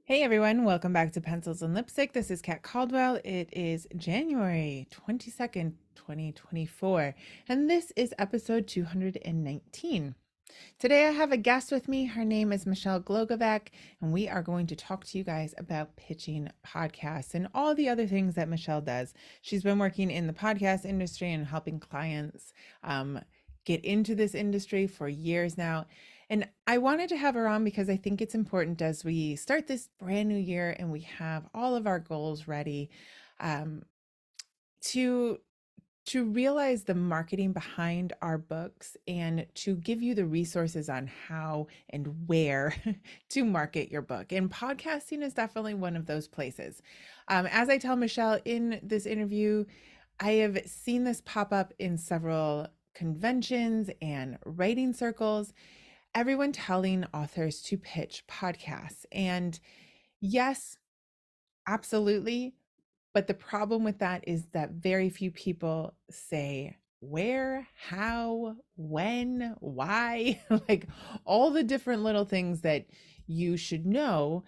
Hey everyone, welcome back to Pencils and Lipstick. This is Kat Caldwell. It is January 22nd, 2024, and this is episode 219. Today I have a guest with me. Her name is Michelle Glogovac, and we are going to talk to you guys about pitching podcasts and all the other things that Michelle does. She's been working in the podcast industry and helping clients get into this industry for years now. And I wanted to have her on because I think it's important as we start this brand new year and we have all of our goals ready, um, to realize the marketing behind our books and to give you the resources on how and where to market your book. And podcasting is definitely one of those places. As I tell Michelle in this interview, I have seen this pop up in several conventions and writing circles, everyone telling authors to pitch podcasts. And yes, absolutely. But the problem with that is that very few people say where, how, when, why, like all the different little things that you should know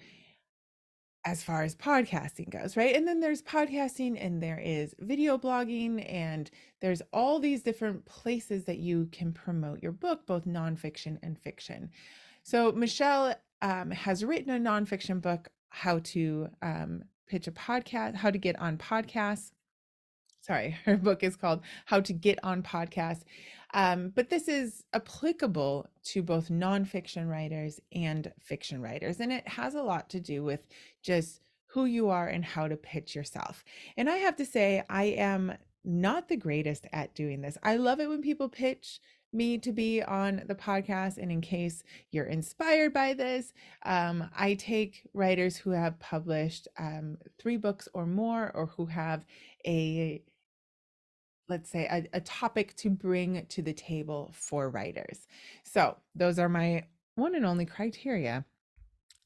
as far as podcasting goes, right? And then there's podcasting and there is video blogging and there's all these different places that you can promote your book, both nonfiction and fiction. So Michelle has written a nonfiction book, how to pitch a podcast, how to get on podcasts. Sorry, her book is called How to Get on Podcasts. But this is applicable to both nonfiction writers and fiction writers. And it has a lot to do with just who you are and how to pitch yourself. And I have to say, I am not the greatest at doing this. I love it when people pitch me to be on the podcast. And in case you're inspired by this, I take writers who have published 3 books or more, or who have a let's say a topic to bring to the table for writers. So those are my one and only criteria.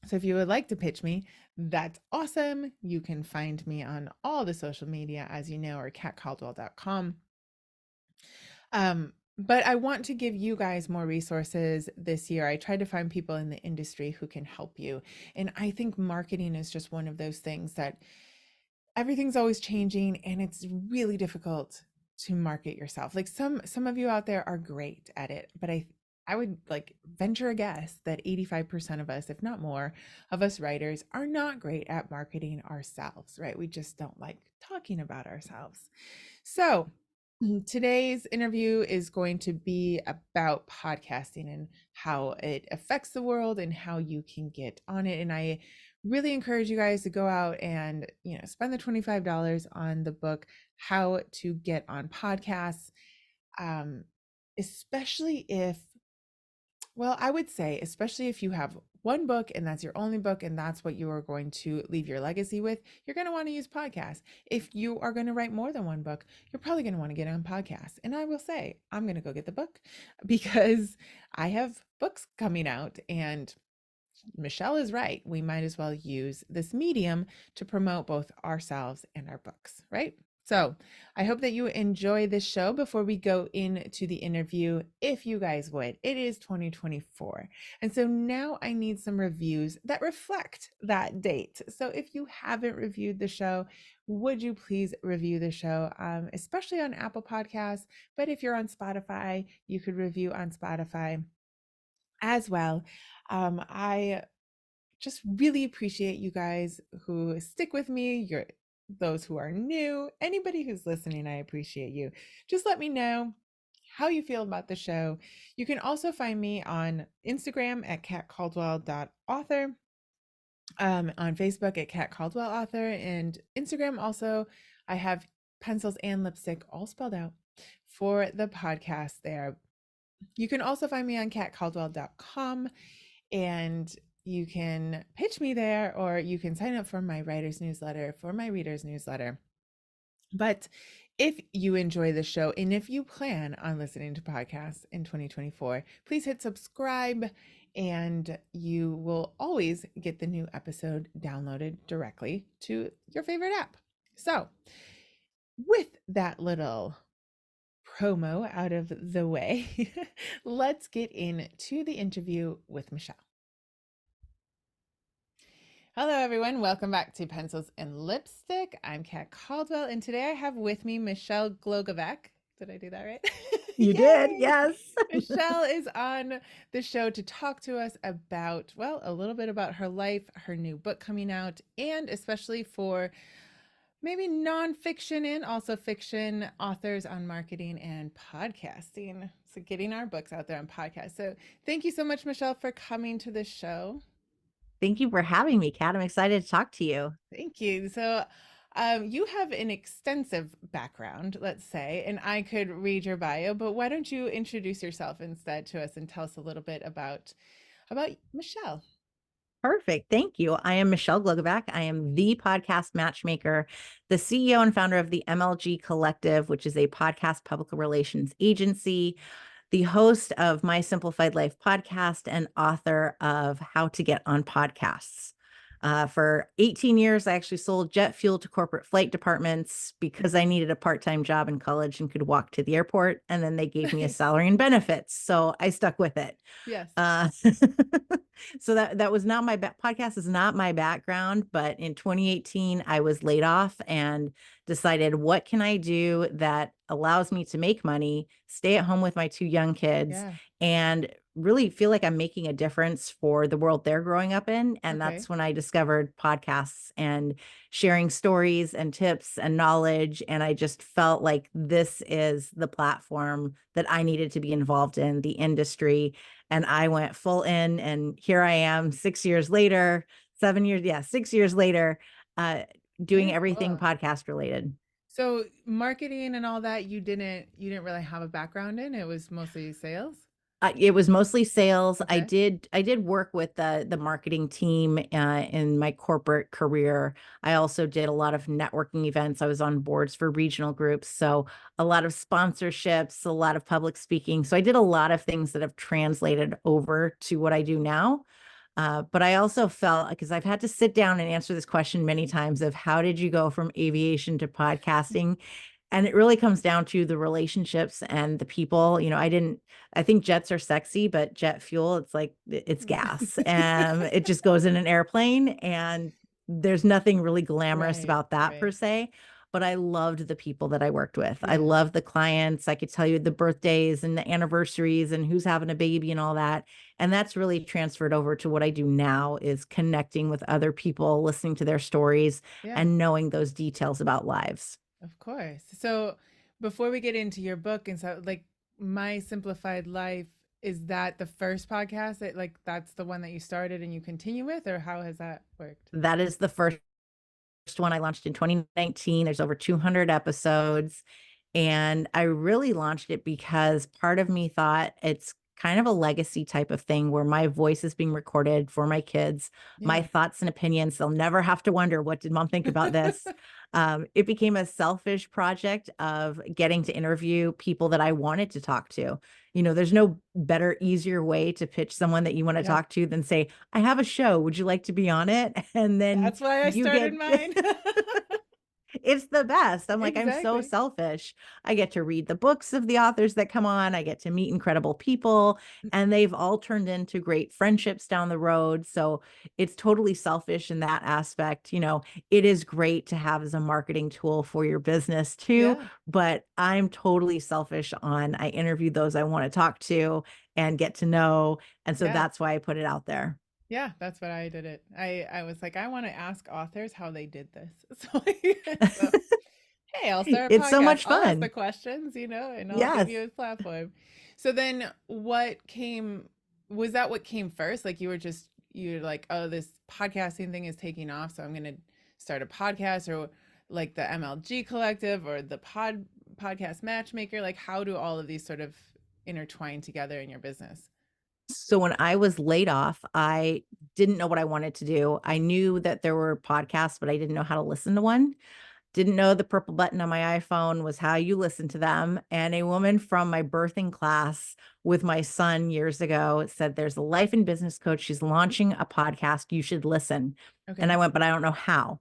So if you would like to pitch me, that's awesome. You can find me on all the social media, as you know, or catcaldwell.com. But I want to give you guys more resources this year. I tried to find people in the industry who can help you. And I think marketing is just one of those things that everything's always changing and it's really difficult to market yourself. Like some of you out there are great at it, but I would like venture a guess that 85% of us, if not more, of us writers are not great at marketing ourselves, right? We just don't like talking about ourselves. So, today's interview is going to be about podcasting and how it affects the world and how you can get on it. And I really encourage you guys to go out and, spend the $25 on the book, How to Get on Podcasts. Um, especially if, well, I would say, especially if you have one book and that's your only book and that's what you are going to leave your legacy with, you're going to want to use podcasts. If you are going to write more than one book, you're probably going to want to get on podcasts. And I will say, I'm going to go get the book because I have books coming out, and Michelle is right. We might as well use this medium to promote both ourselves and our books, right? So I hope that you enjoy this show. Before we go into the interview, if you guys would, it is 2024. And so now I need some reviews that reflect that date. So if you haven't reviewed the show, would you please review the show, especially on Apple Podcasts? But if you're on Spotify, you could review on Spotify as well. I just really appreciate you guys who stick with me. You're those who are new, anybody who's listening, I appreciate you. Just let me know how you feel about the show. You can also find me on Instagram at catcaldwell.author, on Facebook at Cat Caldwell Author, and Instagram also. I have Pencils and Lipstick all spelled out for the podcast there. You can also find me on catcaldwell.com, and you can pitch me there, or you can sign up for my writer's newsletter, for my reader's newsletter. But if you enjoy the show and if you plan on listening to podcasts in 2024, please hit subscribe and you will always get the new episode downloaded directly to your favorite app. So, with that little promo out of the way, let's get into the interview with Michelle. Hello, everyone. Welcome back to Pencils and Lipstick. I'm Kat Caldwell, and today I have with me Michelle Glogovac. Did I do that right? You did, Yay! yes. Michelle is on the show to talk to us about, well, a little bit about her life, her new book coming out, and especially for maybe nonfiction and also fiction authors on marketing and podcasting. So, getting our books out there on podcasts. So, thank you so much, Michelle, for coming to the show. Thank you for having me, Kat. I'm excited to talk to you. Thank you. So, you have an extensive background, let's say, and I could read your bio, but why don't you introduce yourself instead to us and tell us a little bit about Michelle? Perfect. Thank you. I am Michelle Glogovac. I am the podcast matchmaker, the CEO and founder of the MLG Collective, which is a podcast public relations agency, the host of My Simplified Life podcast, and author of How to Get on Podcasts. For 18 years, I actually sold jet fuel to corporate flight departments because I needed a part-time job in college and could walk to the airport. And then they gave me a Nice. salary and benefits. So I stuck with it. Yes. Uh, so that was not my podcast is not my background, but in 2018 I was laid off and decided what can I do that allows me to make money, stay at home with my two young kids, Yeah. and really feel like I'm making a difference for the world they're growing up in. And Okay. that's when I discovered podcasts and sharing stories and tips and knowledge. And I just felt like this is the platform that I needed to be involved in, the industry. And I went full in, and here I am 6 years later, 7 years, yeah, 6 years later, uh, doing Very everything cool. podcast related. So, marketing and all that you didn't really have a background in. It was mostly sales. It was mostly sales. I Okay. did I did work with the marketing team in my corporate career. I also did a lot of networking events. I was on boards for regional groups, so a lot of sponsorships, a lot of public speaking. So I did a lot of things that have translated over to what I do now. But I also felt because I've had to sit down and answer this question many times of how did you go from aviation to podcasting? And it really comes down to the relationships and the people. I think jets are sexy, but jet fuel, it's like it's gas. It just goes in an airplane, and there's nothing really glamorous Right, about that per right. se. But I loved the people that I worked with. I Yeah. loved the clients. I could tell you the birthdays and the anniversaries and who's having a baby and all that. And that's really transferred over to what I do now is connecting with other people, listening to their stories Yeah. and knowing those details about lives. Of course. So before we get into your book and so like My Simplified Life, is that the first podcast that like that's the one that you started and you continue with, or how has that worked? That is the first one I launched in 2019. There's over 200 episodes. And I really launched it because part of me thought it's kind of a legacy type of thing where my voice is being recorded for my kids, my Yeah. thoughts and opinions. They'll never have to wonder, what did mom think about this? It became a selfish project of getting to interview people that I wanted to talk to. There's no better, easier way to pitch someone that you want to Yeah. talk to than say, I have a show. Would you like to be on it? And then That's why I you started get mine. it's the best. I'm like, I'm so Exactly. selfish. I get to read the books of the authors that come on. I get to meet incredible people, and they've all turned into great friendships down the road. So it's totally selfish in that aspect. It is great to have as a marketing tool for your business too, Yeah. but I'm totally selfish on I interview those I want to talk to and get to know. And so Yeah. that's why I put it out there. Yeah, that's what I did it. I was like, I want to ask authors how they did this. So hey, I'll start a It's so podcast. much I'll ask the fun. questions, and I'll give Yes. you a platform. So then was that what came first? Like you're like, oh, this podcasting thing is taking off, so I'm gonna start a podcast, or like the MLG collective or the podcast matchmaker. Like how do all of these sort of intertwine together in your business? So when I was laid off, I didn't know what I wanted to do. I knew that there were podcasts, but I didn't know how to listen to one. Didn't know the purple button on my iPhone was how you listen to them. And a woman from my birthing class with my son years ago said, there's a life and business coach. She's launching a podcast. You should listen. And I Okay. went, but I don't know how.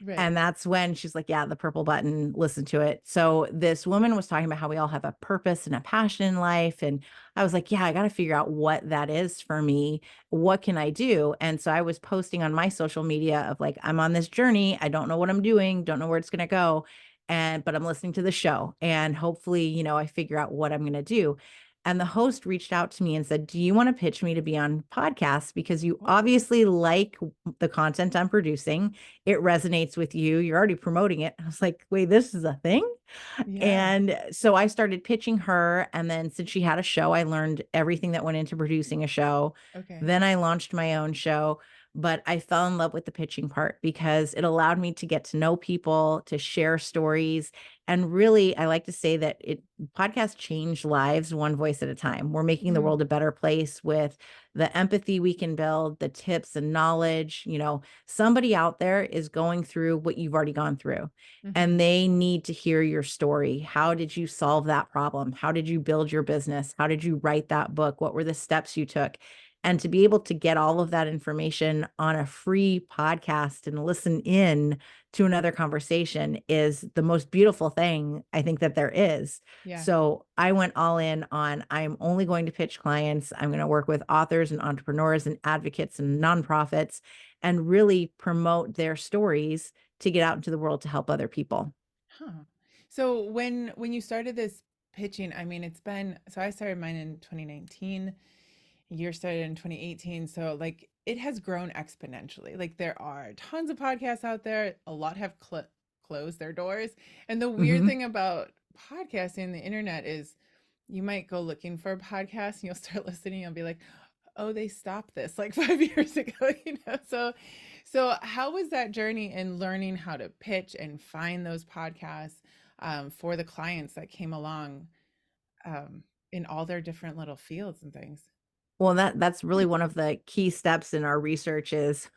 Right. And that's when she's like, yeah, the purple button, listen to it. So this woman was talking about how we all have a purpose and a passion in life. And I was like, yeah, I got to figure out what that is for me. What can I do? And so I was posting on my social media of like, I'm on this journey. I don't know what I'm doing, don't know where it's going to go. But I'm listening to the show and hopefully, I figure out what I'm going to do. And the host reached out to me and said, do you want to pitch me to be on podcasts? Because you Oh, obviously like the content I'm producing, it resonates with you. You're already promoting it. I was like, wait, this is a thing? yeah. And so I started pitching her. And then since she had a show, I learned everything that went into producing a show. Okay. Then I launched my own show. But I fell in love with the pitching part because it allowed me to get to know people, to share stories. And really, I like to say that podcasts change lives one voice at a time. We're making the Mm, world a better place with the empathy we can build, the tips and knowledge. Somebody out there is going through what you've already gone through hmm. and they need to hear your story. How did you solve that problem? How did you build your business? How did you write that book? What were the steps you took? And to be able to get all of that information on a free podcast and listen in to another conversation is the most beautiful thing I think that there is. Yeah. So I went all in on I'm only going to pitch clients. I'm going to work with authors and entrepreneurs and advocates and nonprofits and really promote their stories to get out into the world to help other people. Huh. So when you started this pitching, I mean, it's been so I started mine in 2019. Yours started in 2018. So like it has grown exponentially. Like there are tons of podcasts out there. A lot have closed their doors. And the weird Hmm. thing about podcasting, the internet is you might go looking for a podcast and you'll start listening. You'll be like, oh, they stopped this like 5 years ago, So how was that journey in learning how to pitch and find those podcasts for the clients that came along in all their different little fields and things? Well, that's really one of the key steps in our research is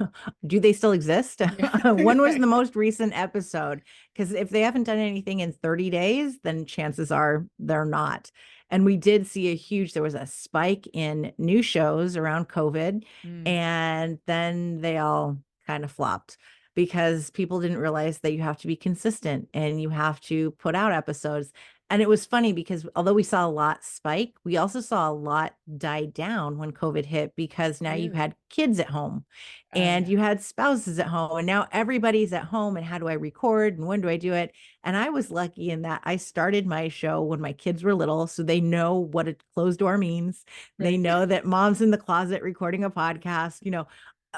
do they still exist? Yeah. When was Okay. the most recent episode? Because if they haven't done anything in 30 days, then chances are they're not. And we did see there was a spike in new shows around COVID, Mm, and then they all kind of flopped because people didn't realize that you have to be consistent and you have to put out episodes. And it was funny because although we saw a lot spike, we also saw a lot die down when COVID hit because now you really? had kids at home Oh and yeah. you had spouses at home and now everybody's at home and how do I record and when do I do it? And I was lucky in that I started my show when my kids were little, so they know what a closed door means. They Right. know that mom's in the closet recording a podcast.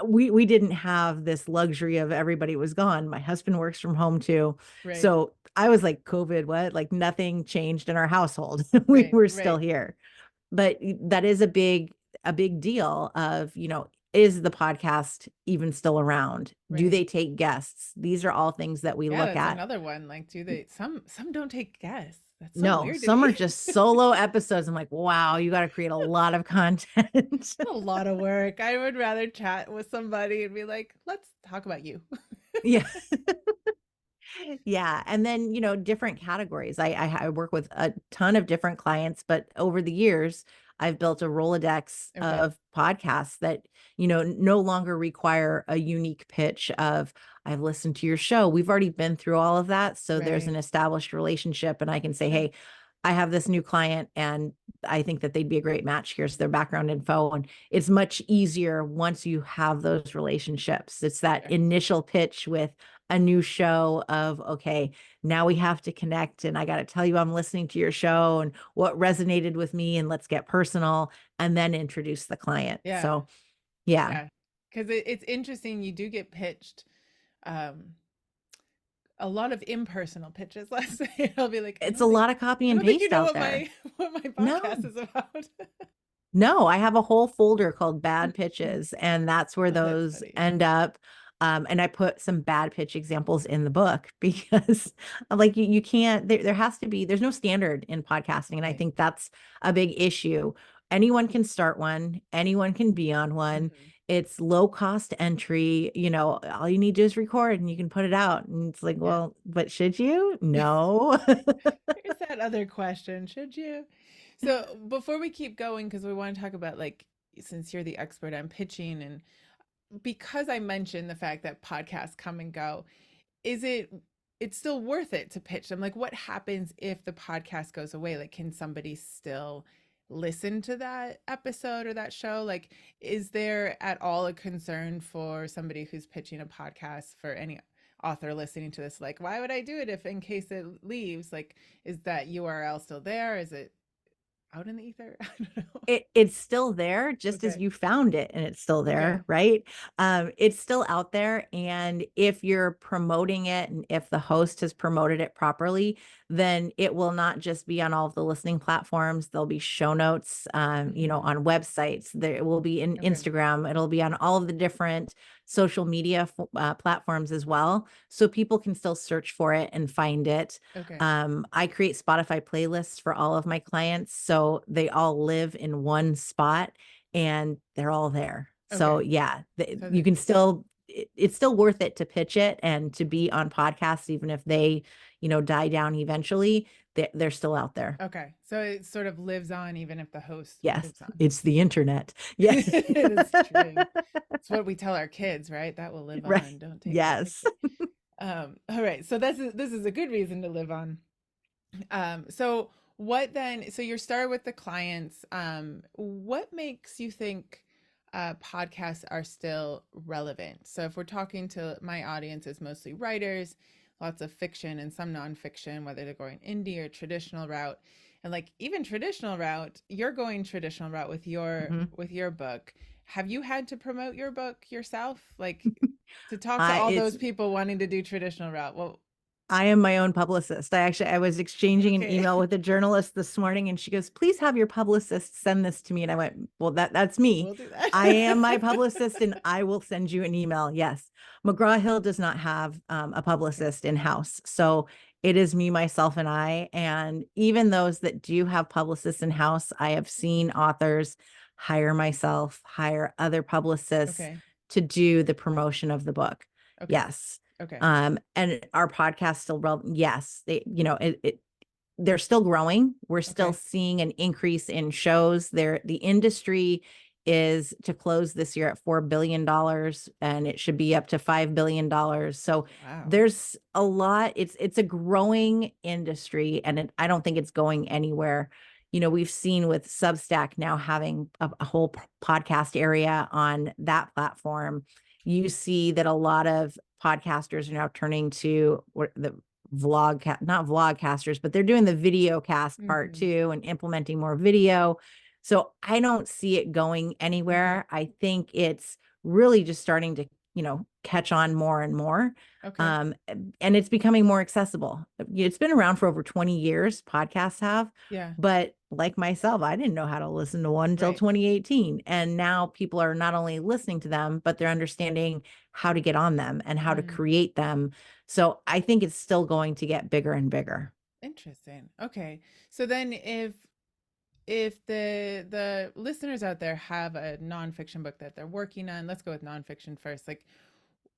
We didn't have this luxury of everybody was gone. My husband works from home too. Right. So I was like, COVID, what? Like nothing changed in our household. We Right. were still Right. here. But that is a big deal of, is the podcast even still around? Do Right. they take guests? These are all things that we Yeah, look that's at. another one. Like, do they some don't take guests. That's so No, weird to some are me. just solo episodes. I'm like, wow, you got to create a lot of content. A lot of work. I would rather chat with somebody and be like, let's talk about you. Yeah. Yeah. And then, different categories. I work with a ton of different clients, but over the years, I've built a Rolodex Okay. of podcasts that, no longer require a unique pitch of, I've listened to your show. We've already been through all of that. So there's Right. an established relationship, and I can say, Sure. hey, I have this new client and I think that they'd be a great match. Here's their background info. And it's much easier once you have those relationships. It's that Sure. initial pitch with a new show of, okay, now we have to connect. And I got to tell you, I'm listening to your show and what resonated with me. And let's get personal and then introduce the client. Yeah. So, yeah, Yeah. Because it's interesting. You do get pitched um, a lot of impersonal pitches. Let's say I'll be like, it's a lot of copy I and don't think you paste know out what there. my what my podcast No, is about. No, I have a whole folder called bad pitches, and that's where Oh, that's those funny. end up. And I put some bad pitch examples in the book because like you can't, there has to be, there's no standard in podcasting. And I Right. think that's a big issue. Anyone can start one, anyone can be on one. Hmm. It's low cost entry, all you need to do is record and you can put it out. And it's like, Yeah. well, but should you? No. Here's that other question. Should you? So before we keep going, because we want to talk about like since you're the expert on pitching and because I mentioned the fact that podcasts come and go, is it's still worth it to pitch them? Like, what happens if the podcast goes away? Like, can somebody still listen to that episode or that show? Like, is there at all a concern for somebody who's pitching a podcast, for any author listening to this? Like, why would I do it if in case it leaves? Like, is that URL still there? Is it out in the ether? I don't know. It's still there just as Okay. you found it, and it's still Okay. there, right? It's still out there. And if you're promoting it and if the host has promoted it properly, then it will not just be on all of the listening platforms. There'll be show notes, Hmm. on websites. There will be in Okay. Instagram. It'll be on all of the different social media platforms as well. So people can still search for it and find it. Okay. I create Spotify playlists for all of my clients, so they all live in one spot and they're all there. So Okay. yeah, So you that, can still, it's still worth it to pitch it and to be on podcasts, even if they, die down eventually, they're still out there. okay. So it sort of lives on even if the host Yes, moves on. it's the internet. Yes. It is true. It's what we tell our kids, right? That will live Right. on. Don't take it with Yes. you. All right. So this is a good reason to live on. So what then? So you're started with the clients. What makes you think podcasts are still relevant? So if we're talking to my audience is mostly writers, lots of fiction and some nonfiction, whether they're going indie or traditional route, and like even traditional route, you're going traditional route Mhm. with your book. Have you had to promote your book yourself? Like to talk to I all it's those people wanting to do traditional route. Well, I am my own publicist. I was exchanging an okay. email with a journalist this morning and she goes, "Please have your publicist send this to me." And I went, "Well, that's me. We'll do I am my that. publicist and I will send you an email." Yes. McGraw-Hill does not have a Okay. publicist in-house. So it is me, myself, and I. And even those that do have publicists in-house, I have seen authors hire myself, hire other publicists Okay. to do the promotion of the book. Okay. Yes. Okay. And our podcast still relevant. Yes, they're still growing. We're still Okay. seeing an increase in shows. The industry is to close this year at $4 billion, and it should be up to $5 billion. So Wow. there's a lot. It's a growing industry, and I don't think it's going anywhere. We've seen with Substack now having a whole podcast area on that platform. You see that a lot of podcasters are now turning to the not vlogcasters, but they're doing the video cast part Hmm. too and implementing more video. So I don't see it going Okay. anywhere. I think it's really just starting to, catch on more and more. Okay. Um, and it's becoming more accessible. It's been around for over 20 years, podcasts have, Yeah. but like myself, I didn't know how to listen to one until Right. 2018. And now people are not only listening to them, but they're understanding how to get on them and how to Mm. create them. So I think it's still going to get bigger and bigger. Interesting. Okay. So then if the listeners out there have a nonfiction book that they're working on, let's go with nonfiction first. Like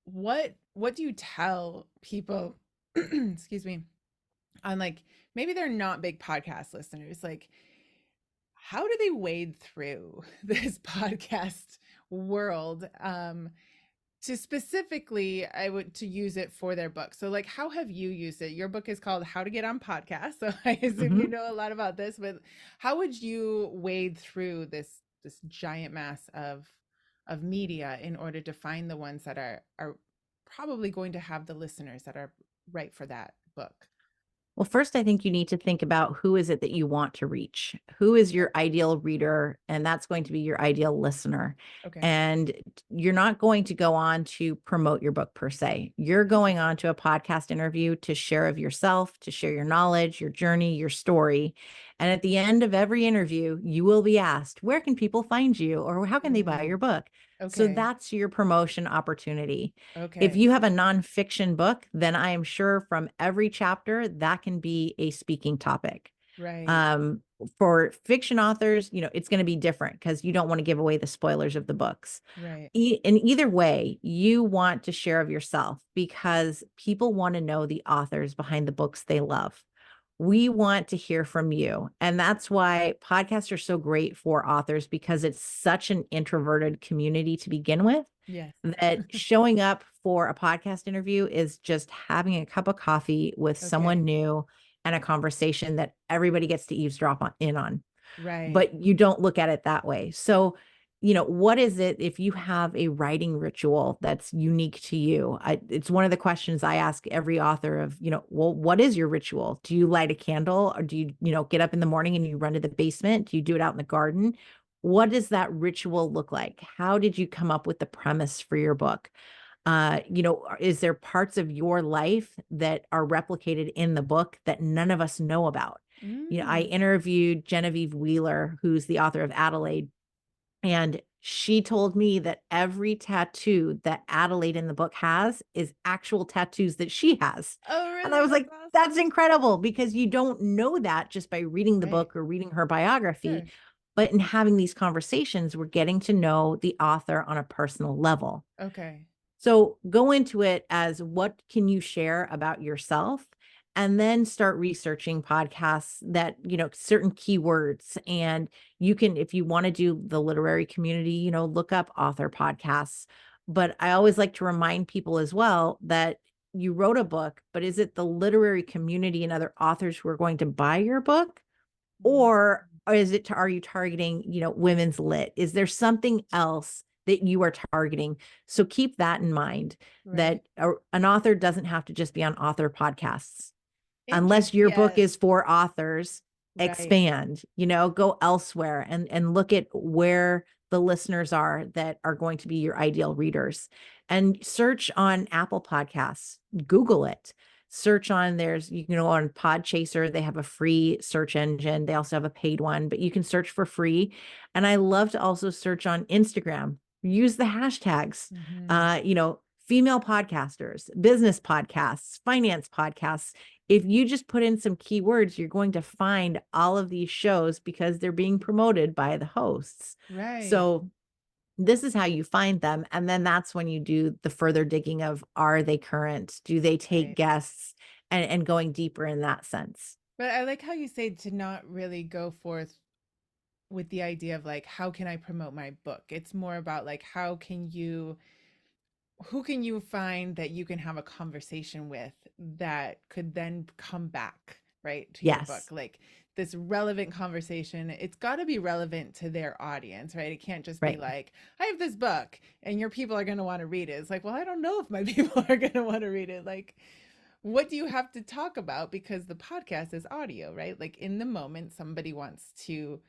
what do you tell people excuse me, on like maybe they're not big podcast listeners, like how do they wade through this podcast world to specifically I would to use it for their book? So like how have you used it? Your book is called How to Get on Podcasts, so I assume you Mhm. know a lot about this, but how would you wade through this giant mass of media in order to find the ones that are probably going to have the listeners that are right for that book? Well, first, I think you need to think about who is it that you want to reach? Who is your Okay. ideal reader? And that's going to be your ideal listener. Okay. And you're not going to go on to promote your book per se. You're going on Interesting. to a podcast interview to share of yourself, to share your knowledge, your journey, your story. And at the end of every interview, you will be asked, where can people find you or how can they buy Mm, your book? So okay. that's your promotion opportunity. If Okay. you have a nonfiction book, then I am sure from every chapter that can be a speaking topic. Right. Um, for fiction authors, it's going to be different because you don't want to give away the spoilers of the books. Right. In either way, you want to share of yourself because people want to know the authors behind the books they love. We want to hear from you. And that's why podcasts are so great for authors, because it's such an introverted community to begin with, Yes. that showing up for a podcast interview is just having a cup of coffee with someone Okay. new and a conversation that everybody gets to eavesdrop on, Right. but you don't look at it that way. So, what is it if you have a writing ritual that's unique to you? It's one of the questions I ask every author of, well, what is your ritual? Do you light a candle, or do you, get up in the morning and you run to the basement? Do you do it out in the garden? What does that ritual look like? How did you come up with the premise for your book? Is there parts of your life that are replicated in the book that none of us know about? I Mm. interviewed Genevieve Wheeler, who's the author of Adelaide, and she told me that every tattoo that Adelaide in the book has is actual tattoos that she has. Oh, And I really? was That's like, that's awesome. incredible, because you don't know that just by reading the Right. book or reading her biography. Sure. But in having these conversations, we're getting to know the author on a personal level. Okay. So go into it as, what can you share about yourself? And then start researching podcasts that, certain keywords. And you can, if you want to do the literary community, look up author podcasts. But I always like to remind people as well that you wrote a book, but is it the literary community and other authors who are going to buy your book? Mm. Or are you targeting, women's lit? Is there something else that you are targeting? So keep that in mind, Right. that an author doesn't have to just be on author podcasts. Unless Interesting. your book Yes. is for authors, Right. expand, go elsewhere and look at where the listeners are that are going to be your ideal readers. And search on Apple Podcasts, Google it. Search on, you can go on Podchaser, they have a free search engine. They also have a paid one, but you can search for free. And I love to also search on Instagram. Use the hashtags, Hmm. female podcasters, business podcasts, finance podcasts. If you just put in some keywords, you're going to find all of these shows because they're being promoted by the hosts. Right. So this is how you find them. And then that's when you do the further digging of, are they current? Do they take Right. guests? And going deeper in that sense. But I like how you say to not really go forth with the idea of like, how can I promote my book? It's more about like, who can you find that you can have a conversation with that could then come back, right, to your book? Yes. Like this relevant conversation, it's got to be relevant to their audience, right? It can't just be Right. like, I have this book and your people are going to want to read it. It's like, well, I don't know if my people are going to want to read it. Like, what do you have to talk about? Because the podcast is audio, right? Like in the moment, somebody wants to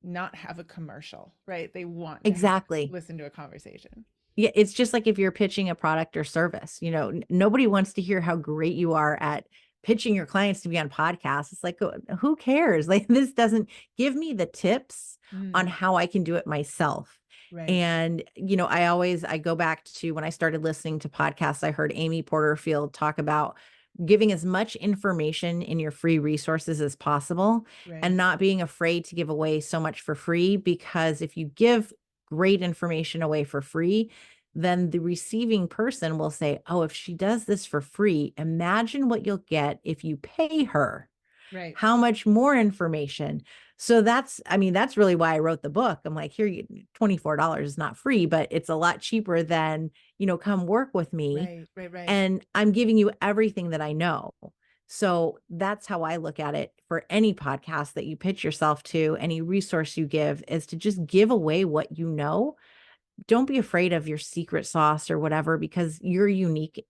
not have a commercial, right? They want to Exactly. listen to a conversation. Yeah, it's just like if you're pitching a product or service, nobody wants to hear how great you are at pitching your clients to be on podcasts. It's like, who cares? Like, this doesn't give me the tips on Mm, how I can do it myself. right, And, I go back to when I started listening to podcasts, I heard Amy Porterfield talk about giving as much information in your free resources as possible, and right, not being afraid to give away so much for free, because if you give great information away for free, then the receiving person will say, oh, if she does this for free, imagine what you'll get if you pay her. right. How much more information? So that's really why I wrote the book. I'm like, here, $24 is not free, but it's a lot cheaper than, come work with me. Right, right, right. And I'm giving you everything that I know. So that's how I look at it for any podcast that you pitch yourself to, any resource you give, is to just give away what you know. Don't be afraid of your secret sauce or whatever, because you're unique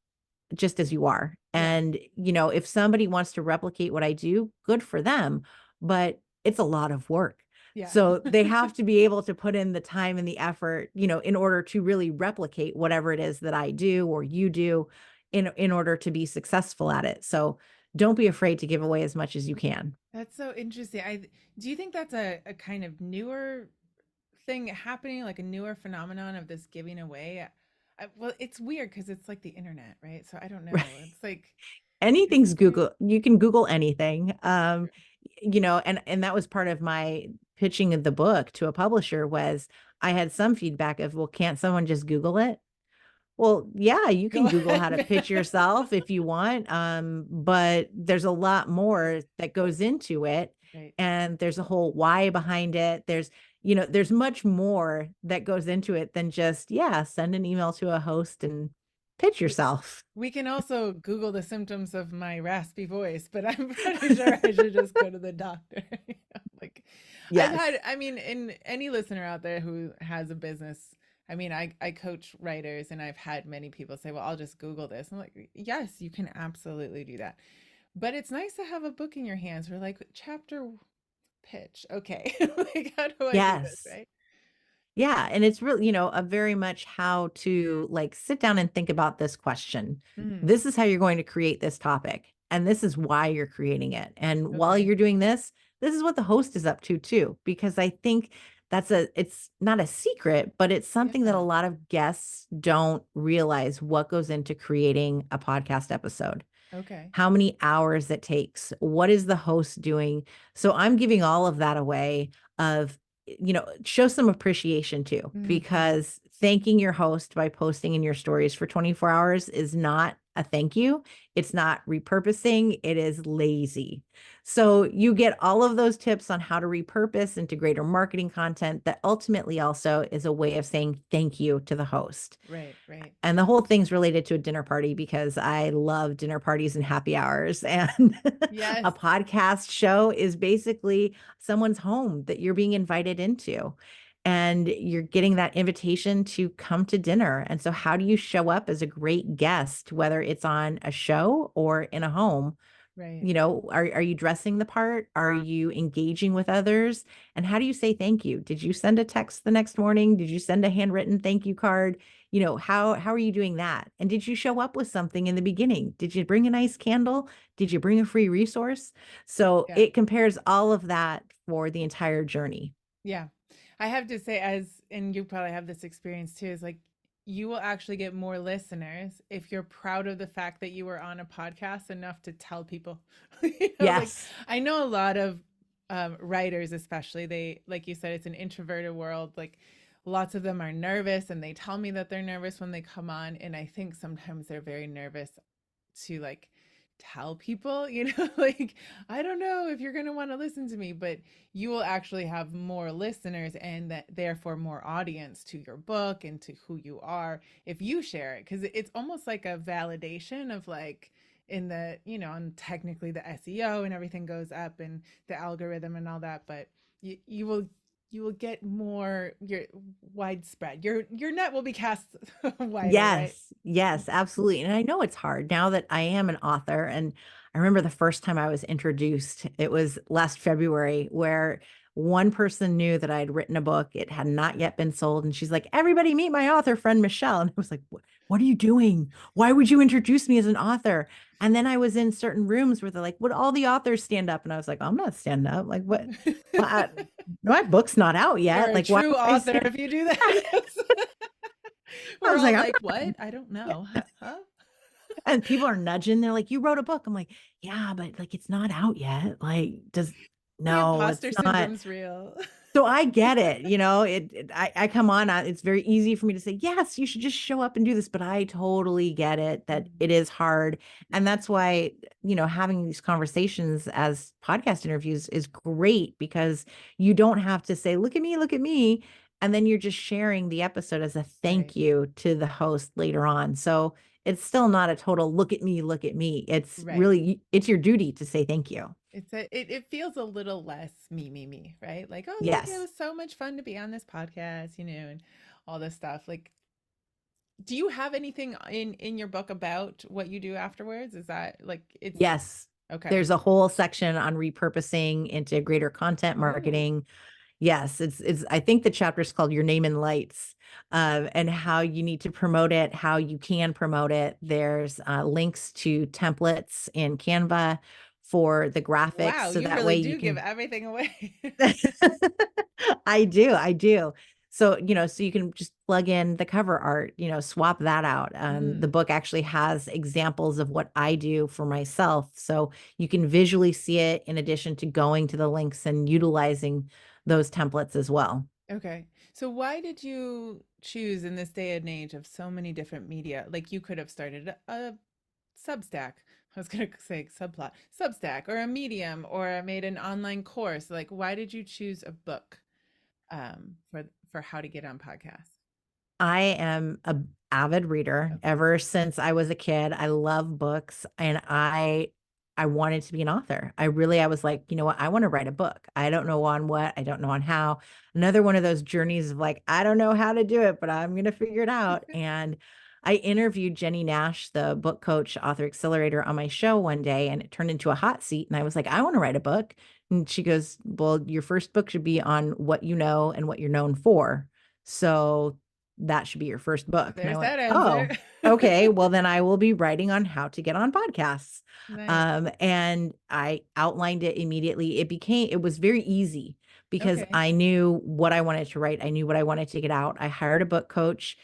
just as you are. Yeah, And, if somebody wants to replicate what I do, good for them, but it's a lot of work. yeah. So they have to be able to put in the time and the effort, in order to really replicate whatever it is that I do or you do, in order to be successful at it. So don't be afraid to give away as much as you can. That's so interesting. Do you think that's a kind of newer thing happening, like a newer phenomenon of this giving away? Well, it's weird because it's like the internet, right? So I don't know. It's like, is Anything's this weird? Google. You can Google anything. And that was part of my pitching of the book to a publisher, was I had some feedback of, well, can't someone just Google it? Well, yeah, you Go can Google how to ahead. pitch yourself if you want. But there's a lot more that goes into it. Right. And there's a whole why behind it. There's much more that goes into it than just, yeah, send an email to a host and pitch We yourself. we can also Google the symptoms of my raspy voice, but I'm pretty sure I should just go to the doctor. Like, Yes. I mean, in any listener out there who has a business, I mean, I coach writers and I've had many people say, well, I'll just Google this. I'm like, yes, you can absolutely do that. But it's nice to have a book in your hands where, like, chapter pitch. Okay. Like, how do I do this? Yes. Right. Yeah, and it's really, a very much how to like sit down and think about this question. Mm, This is how you're going to create this topic, and this is why you're creating it. And while okay. you're doing this is what the host is up to too, because I think it's not a secret, but it's something that a Yeah. lot of guests don't realize what goes into creating a podcast episode, Okay. how many hours it takes, what is the host doing. So I'm giving all of that away of, show some appreciation too, Mm-hmm. because thanking your host by posting in your stories for 24 hours is not a thank you. It's not repurposing, it is lazy. So you get all of those tips on how to repurpose into greater marketing content that ultimately also is a way of saying thank you to the host. Right. Right. And the whole thing's related to a dinner party because I love dinner parties and happy hours. And Yes. a podcast show is basically someone's home that you're being invited into. And you're getting that invitation to come to dinner. And so, how do you show up as a great guest, whether it's on a show or in a home? Right. Are you dressing the part? Are you engaging with others? And how do you say thank you? Did you send a text the next morning? Did you send a handwritten thank you card? How are you doing that? And did you show up with something in the beginning? Did you bring a nice candle? Did you bring a free resource? So Yeah. it compares all of that for the entire journey. Yeah. I have to say, and you probably have this experience too, is like you will actually get more listeners if you're proud of the fact that you were on a podcast enough to tell people. Like Yes. I know a lot of writers, especially, like you said, it's an introverted world. Like lots of them are nervous and they tell me that they're nervous when they come on. And I think sometimes they're very nervous to like tell people, like, I don't know if you're going to want to listen to me, but you will actually have more listeners and that therefore more audience to your book and to who you are if you share it. Cause it's almost like a validation of like, in the, and technically the SEO and everything goes up and the algorithm and all that, but you will get more your widespread. Your net will be cast wider, right? Yes, yes, absolutely. And I know it's hard now that I am an author. And I remember the first time I was introduced, it was last February, where one person knew that I had written a book. It had not yet been sold. And she's like, everybody meet my author friend, Michelle. And I was like, what are you doing? Why would you introduce me as an author? And then I was in certain rooms where they're like, would all the authors stand up? And I was like, I'm not standing up. Like, what? Well, my book's not out You're yet. a Like, why true would I author stand? if you do that. Yes. I We're was all like, I'm like, not. what? I don't know. Huh? And people are nudging. They're like, "You wrote a book." I'm like, "Yeah, but like it's not out yet. Like, does The no, it's imposter not." syndrome's real. So I get it. I come on. It's very easy for me to say, "Yes, you should just show up and do this." But I totally get it that Mhm. it is hard, and that's why having these conversations as podcast interviews is great because you don't have to say, look at me," and then you're just sharing the episode as a Right, thank you to the host later on. So it's still not a total look at me, look at me. It's right. really it's your duty to say thank you. It feels a little less me, right? Like, oh look, it Yes. was so much fun to be on this podcast, and all this stuff. Like, do you have anything in your book about what you do afterwards? Is that like it's Yes. okay? There's a whole section on repurposing into greater content Oh, marketing. Yes, it's I think the chapter is called Your Name in Lights, and how you need to promote it, how you can promote it. There's links to templates in Canva for the graphics, wow, so you that really way you do give can. everything away. I do. So, so you can just plug in the cover art, swap that out. The Mm, book actually has examples of what I do for myself. So you can visually see it in addition to going to the links and utilizing those templates as well. okay. So why did you choose in this day and age of so many different media? Like you could have started a Substack. I was going to say subplot, Substack or a Medium or made an online course. Like, why did you choose a book for how to get on podcasts? I am a avid reader Okay. ever since I was a kid. I love books and I wanted to be an author. I was like, you know what? I want to write a book. I don't know on what, I don't know on how. Another one of those journeys of like, I don't know how to do it, but I'm going to figure it out. And I interviewed Jenny Nash, the book coach, author accelerator on my show one day, and it turned into a hot seat. And I was like, I want to write a book. And she goes, well, your first book should be on what you know and what you're known for. So that should be your first book. And I There's went, that answer. oh, okay. Well, then I will be writing on how to get on podcasts. Nice. And I outlined it immediately. It was very easy because Okay. I knew what I wanted to write. I knew what I wanted to get out. I hired a book coach.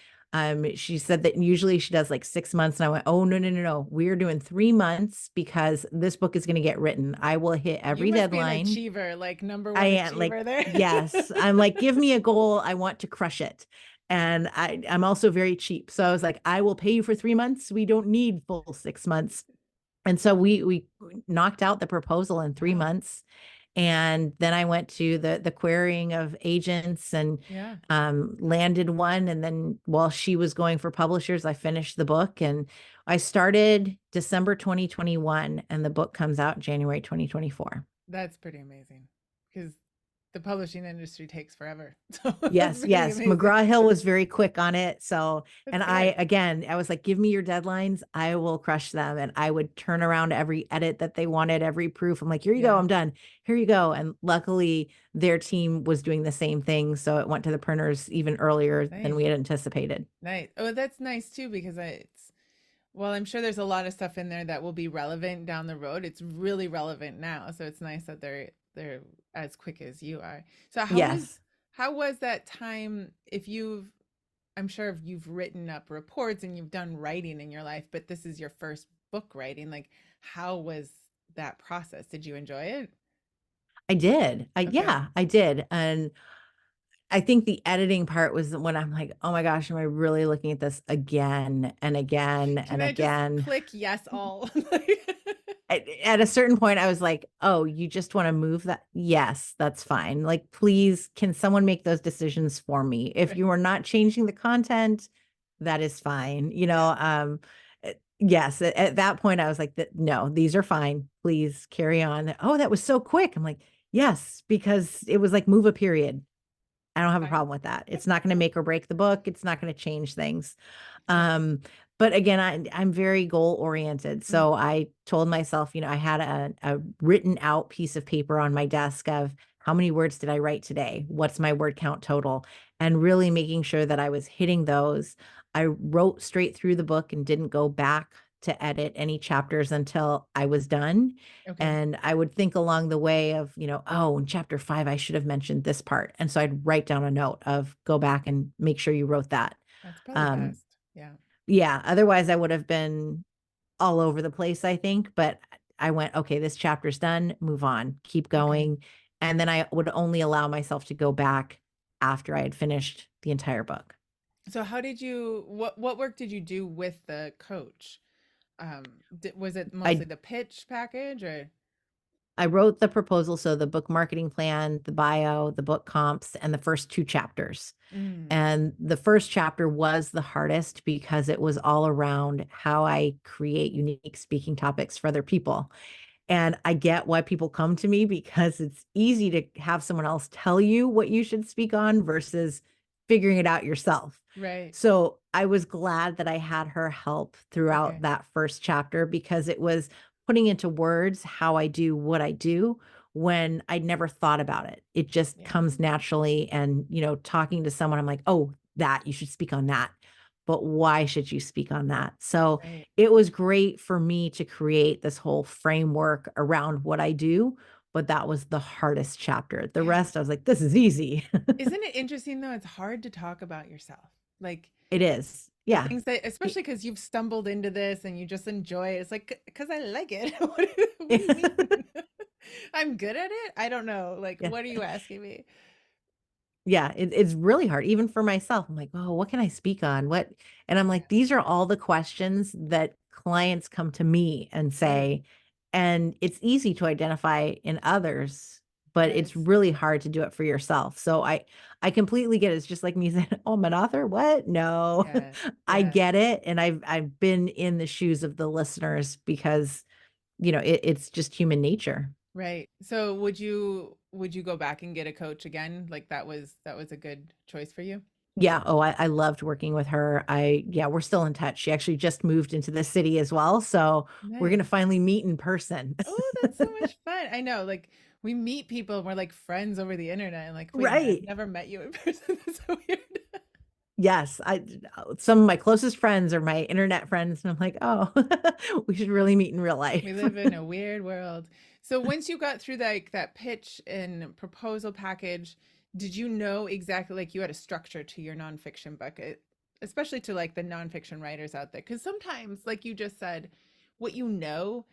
She said that usually she does like 6 months. And I went, oh, no, no, no, no. We're doing 3 months because this book is going to get written. I will hit You every must be an deadline. achiever, like number I one am like, achiever there. yes, I'm like, give me a goal. I want to crush it. And I'm also very cheap. So I was like, I will pay you for 3 months. We don't need full 6 months. And so we knocked out the proposal in three Wow. months. And then I went to the querying of agents and Yeah. landed one. And then while she was going for publishers, I finished the book. And I started December 2021, and the book comes out January 2024. That's pretty amazing because the publishing industry takes forever. So that's Yes, pretty yes. amazing. McGraw-Hill was very quick on it. So, That's and good. I was like, give me your deadlines. I will crush them. And I would turn around every edit that they wanted, every proof. I'm like, here you go. Yeah. I'm done. Here you go. And luckily, their team was doing the same thing. So it went to the printers even earlier than Nice. we had anticipated. Nice. Oh, that's nice too because it's well, I'm sure there's a lot of stuff in there that will be relevant down the road. It's really relevant now, so it's nice that they're as quick as you are. So Yes, how was that time if you've I'm sure if you've written up reports and you've done writing in your life, but this is your first book writing, like how was that process? Did you enjoy it? I did. Okay. Yeah, I did. And I think the editing part was when I'm like, oh my gosh, am I really looking at this again and again Can and I just again? click yes all? At a certain point, I was like, oh, you just want to move that? Yes, that's fine. Like, please, can someone make those decisions for me? If Right. you are not changing the content, that is fine. Yeah. Yes, at that point, I was like, no, these are fine. Please carry on. Oh, that was so quick. I'm like, yes, because it was like move a period. I don't have a Nice. problem with that. It's not going to make or break the book. It's not going to change things. Nice. Um, but again, I'm very goal oriented. Mm. So I told myself, I had a written out piece of paper on my desk of how many words did I write today? What's my word count total? And really making sure that I was hitting those. I wrote straight through the book and didn't go back to edit any chapters until I was done. Okay. And I would think along the way of, oh, in chapter 5, I should have mentioned this part. And so I'd write down a note of go back and make sure you wrote that. That's probably Um, best. Yeah. yeah, otherwise I would have been all over the place, I think. But I went, okay, this chapter's done, move on, keep Okay. going. And then I would only allow myself to go back after I had finished the entire book. So how did you what work did you do with the coach? Was it mostly I the pitch package or I wrote the proposal, so the book marketing plan, the bio, the book comps, and the first two chapters. mm, And the first chapter was the hardest because it was all around how I create unique speaking topics for other people. And I get why people come to me because it's easy to have someone else tell you what you should speak on versus figuring it out yourself. right. So I was glad that I had her help throughout Okay. that first chapter because it was putting into words how I do what I do when I'd never thought about it. It just Yeah. comes naturally. And, talking to someone, I'm like, oh, that you should speak on that. But why should you speak on that? So Right. it was great for me to create this whole framework around what I do. But that was the hardest chapter. The Yeah. rest, I was like, this is easy. Isn't it interesting though? It's hard to talk about yourself. Like It is. the Yeah. things that especially because you've stumbled into this and you just enjoy it. It's like because I like it. What do you mean? I'm good at it? I don't know. Like, Yeah. what are you asking me? Yeah, it's really hard, even for myself. I'm like, oh, what can I speak on? What? And I'm like, these are all the questions that clients come to me and Right. say, and it's easy to identify in others, but it's Yes. really hard to do it for yourself. So I completely get it. It's just like me saying, oh, I'm an author. What? No, Yeah. I Yeah. get it. And I've been in the shoes of the listeners because, it's just human nature. Right. So would you go back and get a coach again? Like that was a good choice for you? Yeah. Oh, I loved working with her. Yeah, we're still in touch. She actually just moved into the city as well. So we're going to Nice. finally meet in person. Oh, that's so much fun. I know, like we meet people and we're like friends over the internet and like, wait a minute, I've Right. never met you in person. That's so weird. Yes. Some of my closest friends are my internet friends. And I'm like, oh, we should really meet in real We life. live in a weird world. So once you got through that pitch and proposal package, did you know exactly like you had a structure to your nonfiction book, especially to like the nonfiction writers out there? Because sometimes, like you just said, what you know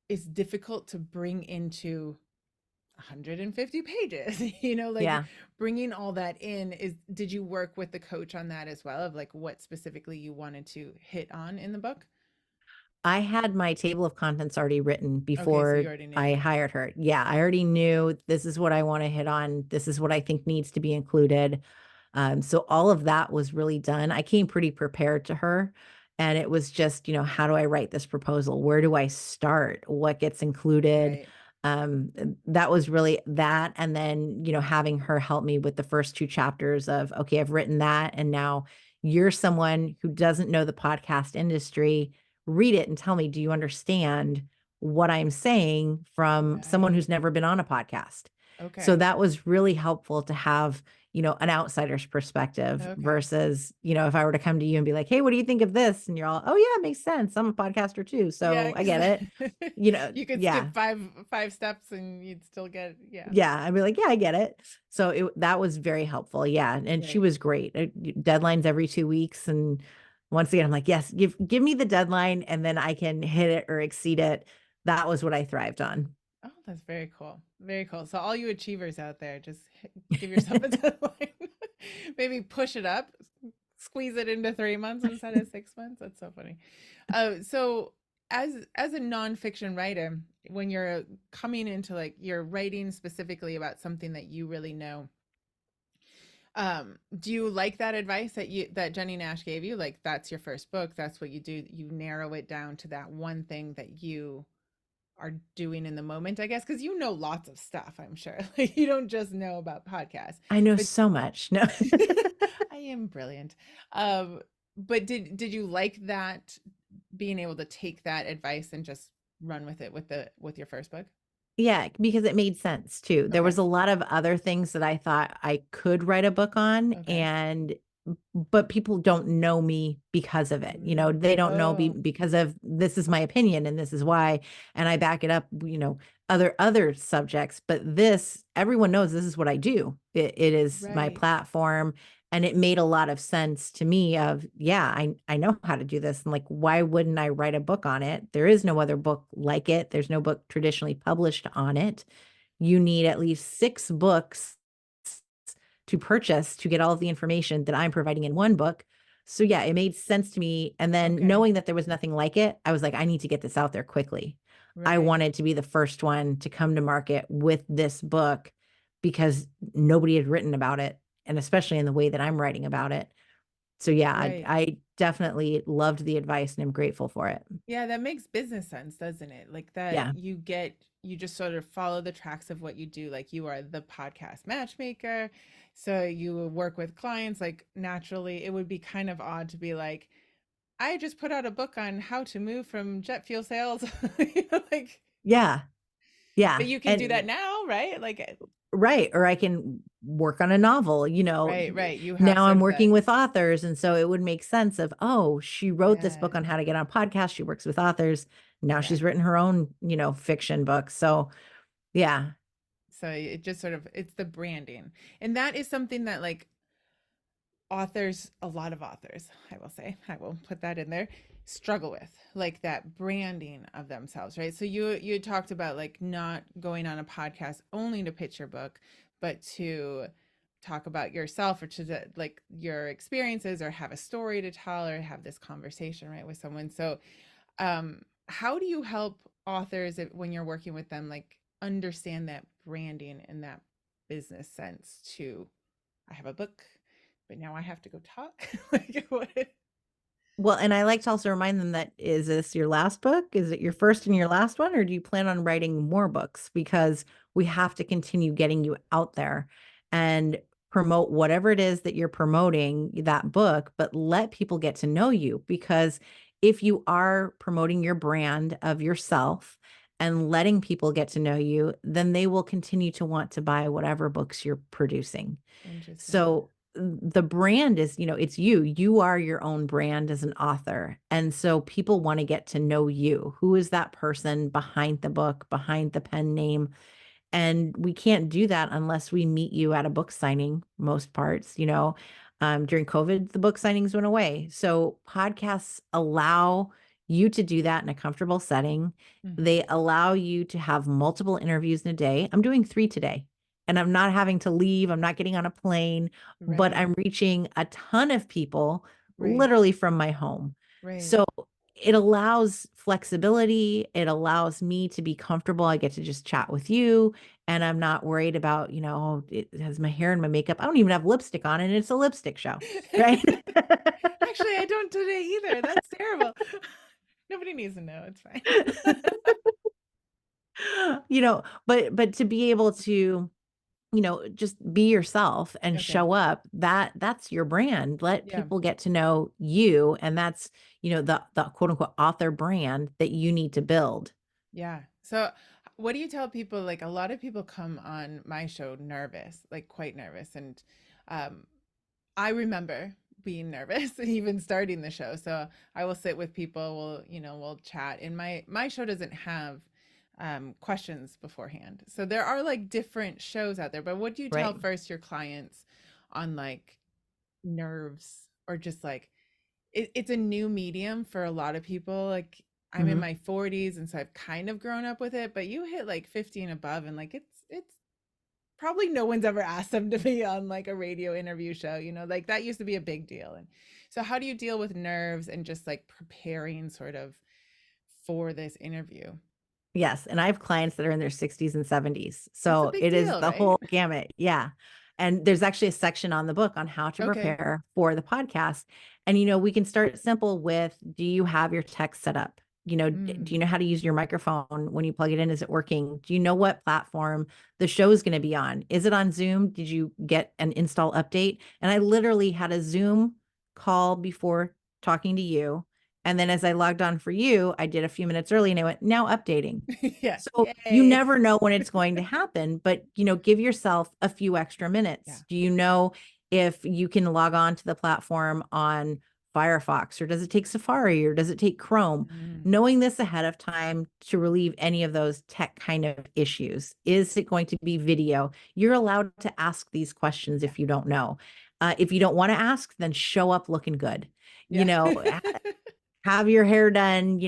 is difficult to bring into 150 pages. Like Yeah. bringing all that in is, did you work with the coach on that as well, of like what specifically you wanted to hit on in the book? I had my table of contents already written Okay, so you before already knew. I hired her. Yeah, I already knew this is what I want to hit on. This is what I think needs to be included. So all of that was really done. I came pretty prepared to her. And it was just, how do I write this proposal? Where do I start? What gets included? Right. That was really that. And then, having her help me with the first two chapters of, okay, I've written that. And now you're someone who doesn't know the podcast industry. Read it and tell me, do you understand what I'm saying from someone Right. who's never been on a podcast? So Okay. that was really helpful to have, an outsider's perspective Okay. versus, if I were to come to you and be like, hey, what do you think of this? And you're all, oh, yeah, it makes sense. I'm a podcaster too. Yeah, So I get it. exactly. You could Yeah. skip five steps and you'd still get, yeah. Yeah, I'd be like, "Yeah, I get it." So that was very helpful, yeah, and she Right. was great. Deadlines every 2 weeks, and once again, I'm like, "Yes, give me the deadline, and then I can hit it or exceed it." That was what I thrived on. Oh, that's very cool. Very cool. So all you achievers out there, just give yourself a deadline. Maybe push it up, squeeze it into 3 months instead of 6 months. That's so funny. So as a nonfiction writer, when you're coming into like you're writing specifically about something that you really know, do you like that advice that Jenny Nash gave you? Like that's your first book, that's what you do. You narrow it down to that one thing that you are doing in the moment, I guess, because you know lots of stuff, I'm sure. Like you don't just know about podcasts, I know but so much. No. I am brilliant. Um, but did you like that, being able to take that advice and just run with it with your first book? Yeah, because it made sense too. There Okay. was a lot of other things that I thought I could write a book on, Okay. but people don't know me because of it. They don't know me Oh, because of this is my opinion and this is why, and I back it up, other subjects, but this everyone knows this is what I do. It is my right. platform, and it made a lot of sense to me of, yeah, I know how to do this. And like, why wouldn't I write a book on it? There is no other book like it. There's no book traditionally published on it. You need at least 6 books to purchase to get all of the information that I'm providing in one book. So yeah, it made sense to me. And then Okay. knowing that there was nothing like it, I was like, I need to get this out there quickly. I Right. wanted to be the first one to come to market with this book because nobody had written about it, and especially in the way that I'm writing about it. So yeah, Right. I definitely loved the advice and I'm grateful for it. Yeah, that makes business sense, doesn't it? Like that Yeah. you just sort of follow the tracks of what you do. Like you are the podcast matchmaker. So you work with clients, like naturally it would be kind of odd to be like, I just put out a book on how to move from jet fuel sales. Like, Yeah. but Yeah. you can do that And now, right? Like, right, or I can work on a novel, right, right. You have now sort I'm of that. working with authors, and so it would make sense of, "Oh, she wrote this book Yes. on how to get on podcasts, she works with authors, now she's written Exactly. her own, fiction book." So, yeah. So it just sort of, it's the branding. And that is something that like authors, a lot of authors, I will say, I will put that in there, struggle with like that branding of themselves, right? So you had talked about like not going on a podcast only to pitch your book, but to talk about yourself or to like your experiences or have a story to tell or have this conversation right with someone. So how do you help authors when you're working with them like understand that branding in that business sense to I have a book, but now I have to go talk. Like what? Well, and I like to also remind them that, is this your last book? Is it your first and your last one, or do you plan on writing more books? Because we have to continue getting you out there and promote whatever it is that you're promoting that book, but let people get to know you. Because if you are promoting your brand of yourself and letting people get to know you, then they will continue to want to buy whatever books you're producing. Interesting. So the brand is, it's you. You are your own brand as an author. And so people want to get to know you. Who is that person behind the book, behind the pen name? And we can't do that unless we meet you at a book signing, most parts, during COVID, the book signings went away. So podcasts allow you to do that in a comfortable setting. Hmm. They allow you to have multiple interviews in a day. I'm doing 3 today, and I'm not having to leave. I'm not getting on a plane, but Right. I'm reaching a ton of people Right. literally from my home. Right. So it allows flexibility. It allows me to be comfortable. I get to just chat with you, and I'm not worried about, oh, it has my hair and my makeup. I don't even have lipstick on, and it's a lipstick show, right? Actually, I don't today either. That's terrible. Nobody needs to know. It's fine. But to be able to, just be yourself and Okay. show up, that's your brand. Let Yeah. people get to know you, and that's, the quote unquote author brand that you need to build. Yeah. So, what do you tell people? Like, a lot of people come on my show nervous, like quite nervous. And um, I remember being nervous even starting the show. So I will sit with people, we'll chat. And my show doesn't have questions beforehand. So there are like different shows out there. But what do you tell Right. first your clients on like nerves or just like it's a new medium for a lot of people. Like I'm in Hmm. my 40s and so I've kind of grown up with it, but you hit like 50 and above and like it's probably no one's ever asked them to be on like a radio interview show, like that used to be a big deal. And so how do you deal with nerves and just like preparing sort of for this interview? Yes, and I have clients that are in their 60s and 70s. That's a So big it is deal, the right? whole gamut. Yeah. And there's actually a section on the book on how to Okay. prepare for the podcast. And, we can start simple with, do you have your tech set up? Do you Mm. know how to use your microphone when you plug it in? Is it working? Do you know what platform the show is going to be on? Is it on Zoom? Did you get an install update? And I literally had a Zoom call before talking to you. And then as I logged on for you, I did a few minutes early and I went, now updating. Yeah. So you Yay. never know when it's going to happen, but give yourself a few extra Yeah. minutes. Do you know if you can log on to the platform on Firefox, or does it take Safari, or does it take Chrome? Mm. Knowing this ahead of time to relieve any of those tech kind of issues. Is it going to be video? You're allowed to ask these questions Yeah. if you don't know. If you don't want to ask, then show up looking good. You Yeah. know, have your hair done,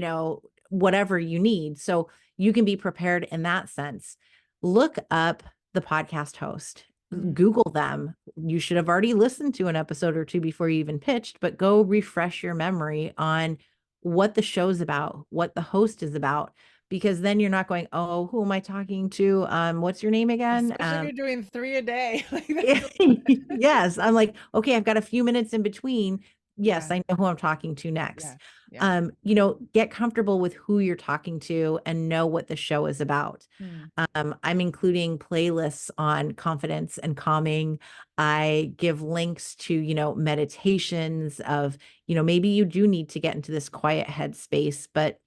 whatever you need. So you can be prepared in that sense. Look up the podcast host, Mm. Google them. You should have already listened to an episode or two before you even pitched, but go refresh your memory on what the show's about, what the host is about, because then you're not going, oh, who am I talking to? What's your name again? Especially if you're doing 3 a day. Like that's a lot. Yes, I'm like, okay, I've got a few minutes in between. Yes, Yeah. I know who I'm talking to next. Yeah. Yeah. Get comfortable with who you're talking to and know what the show is about. Mm. I'm including playlists on confidence and calming. I give links to, meditations of, maybe you do need to get into this quiet headspace, but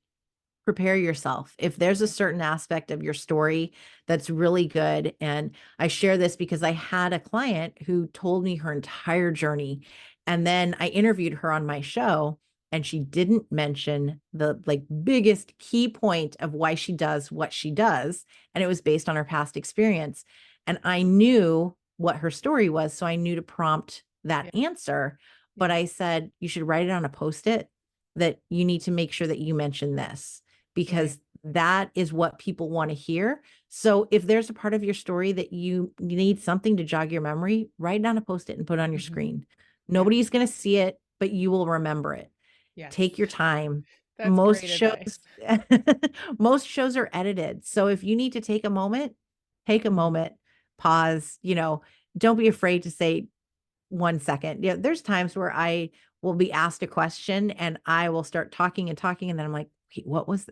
prepare yourself. If there's a Okay. certain aspect of your story that's really good, and I share this because I had a client who told me her entire journey, and then I interviewed her on my show, and she didn't mention the like biggest key point of why she does what she does, and it was based on her past experience. And I knew what her story was, so I knew to prompt that Yeah. answer. But Yeah. I said, you should write it on a post-it that you need to make sure that you mention this, Right. because That is what people want to hear. So if there's a part of your story that you need something to jog your memory, write down a post-it and put it on your Mhm. screen. Yeah. Nobody's going to see it, but you will remember it. Yes. Take your time. That's Most great shows advice. most shows are edited. So if you need to take a moment, take a Mhm. moment, pause, don't be afraid to say 1 second. Yeah, there's times where I will be asked a question and I will start talking and talking and then I'm like, "Wait, what was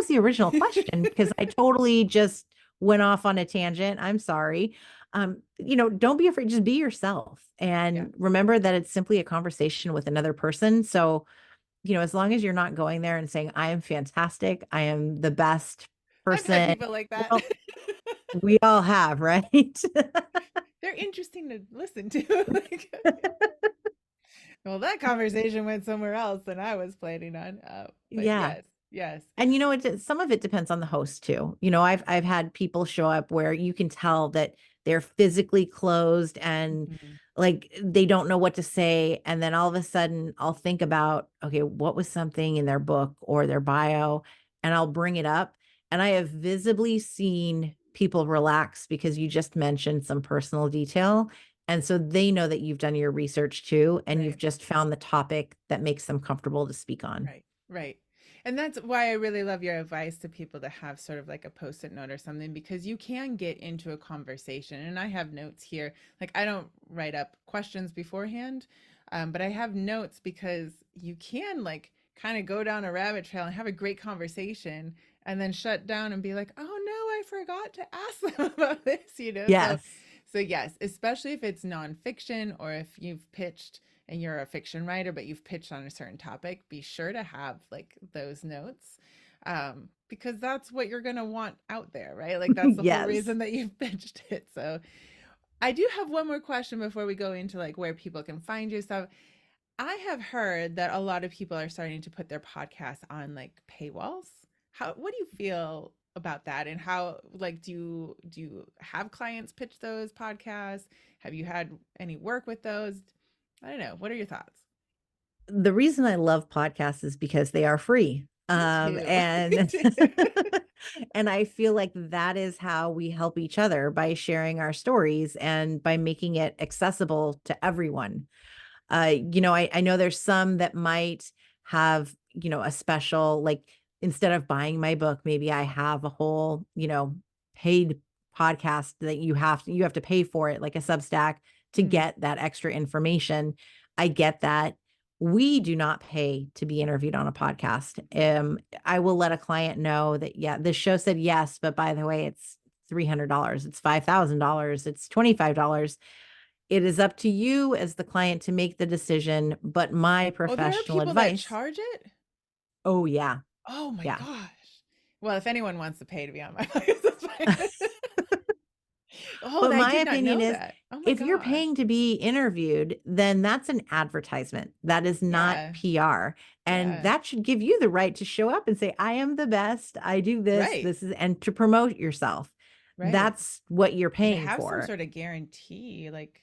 the original question?" Because I totally just went off on a tangent. I'm sorry. Don't be afraid, just be yourself Yeah. and remember that it's simply a conversation with another person. So, as long as you're not going there and saying, I am fantastic, I am the best I've had person. people like that. Well, we all have, right? They're interesting to listen to. Like, well, that conversation went somewhere else than I was planning on. But Yeah. yes, yes. And some of it depends on the host too. I've had people show up where you can tell that they're physically closed and Mhm. like they don't know what to say. And then all of a sudden I'll think about, okay, what was something in their book or their bio? And I'll bring it up. And I have visibly seen people relax because you just mentioned some personal detail. And so they know that you've done your research too, and you've Right. just found the topic that makes them comfortable to speak on. Right, right. And that's why I really love your advice to people to have sort of like a post-it note or something because you can get into a conversation. And I have notes here. Like I don't write up questions beforehand, but I have notes because you can like kind of go down a rabbit trail and have a great conversation and then shut down and be like, "Oh no, I forgot to ask them about this." Yes. So yes, especially if it's nonfiction or if you've pitched and you're a fiction writer, but you've pitched on a certain topic, be sure to have like those notes because that's what you're going to want out there, right? Like that's the whole Yes. reason that you've pitched it. So I do have one more question before we go into like where people can find you. So I have heard that a lot of people are starting to put their podcasts on like paywalls. What do you feel about that? And how like do you have clients pitch those podcasts? Have you had any work with those? I don't know. What are your thoughts? The reason I love podcasts is because they are free. Me too. Me And too. and I feel like that is how we help each other by sharing our stories and by making it accessible to everyone. I know there's some that might have, a special, like instead of buying my book, maybe I have a whole, paid podcast that you have to pay for it, like a Substack to Mm, get that extra information. I get that. We do not pay to be interviewed on a podcast. I will let a client know that, yeah, this show said yes, but by the way, it's $300, it's $5,000, it's $25. It is up to you as the client to make the decision, but my oh, there are professional people that advice. charge it? Oh, yeah. Oh my Yeah. gosh. Well, if anyone wants to pay to be on my podcast, that's fine. Oh, But I my did not opinion know is that. Oh my if you're gosh. paying to be interviewed, then that's an advertisement. That is not Yeah. PR. And Yeah. that should give you the right to show up and say, I am the best. I do this. Right. This is, and to promote yourself. Right. That's what you're And to paying have some for. sort of guarantee, like,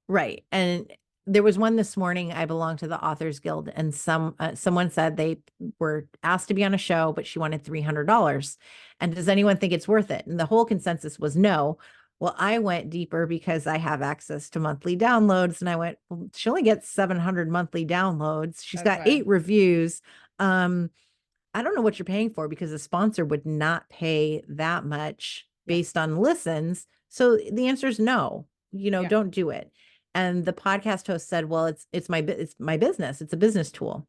Right. And there was one this morning. I belong to the Authors Guild, and someone said they were asked to be on a show, but she wanted $300. And does anyone think it's worth it? And the whole consensus was no. Well, I went deeper because I have access to monthly downloads, and I went, well, she only gets 700 monthly downloads. She's that's got why. 8 reviews. Um, I don't know what you're paying for because a sponsor would not pay that much Yeah. based on listens. So the answer is no. Yeah. Don't do it. And the podcast host said, "Well, it's my business. It's a business tool."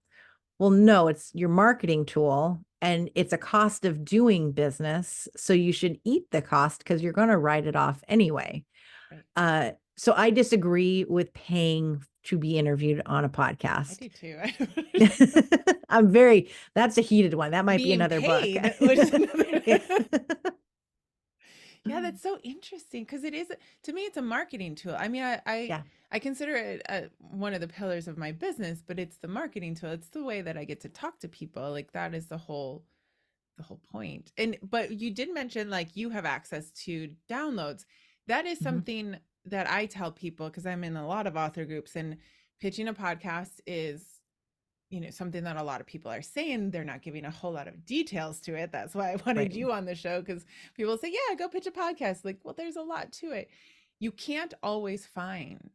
Well, no, it's your marketing tool and it's a cost of doing business, so you should eat the cost because you're going to write it off anyway. Right. So I disagree with paying to be interviewed on a I podcast. do too. I don't understand. That's a heated one. That might be Being another book. paid, which is another. Yeah. Yeah, that's so interesting because it is to me it's a marketing tool. I mean, Yeah. I consider it one of the pillars of my business, but it's the marketing tool. It's the way that I get to talk to people. Like that is the whole point. And but you did mention like you have access to downloads. That is Mhm. something that I tell people because I'm in a lot of author groups and pitching a podcast is something that a lot of people are saying. They're not giving a whole lot of details to it. That's why I wanted Right. you on the show, because people say, yeah, go pitch a podcast. Like, well, there's a lot to it. You can't always find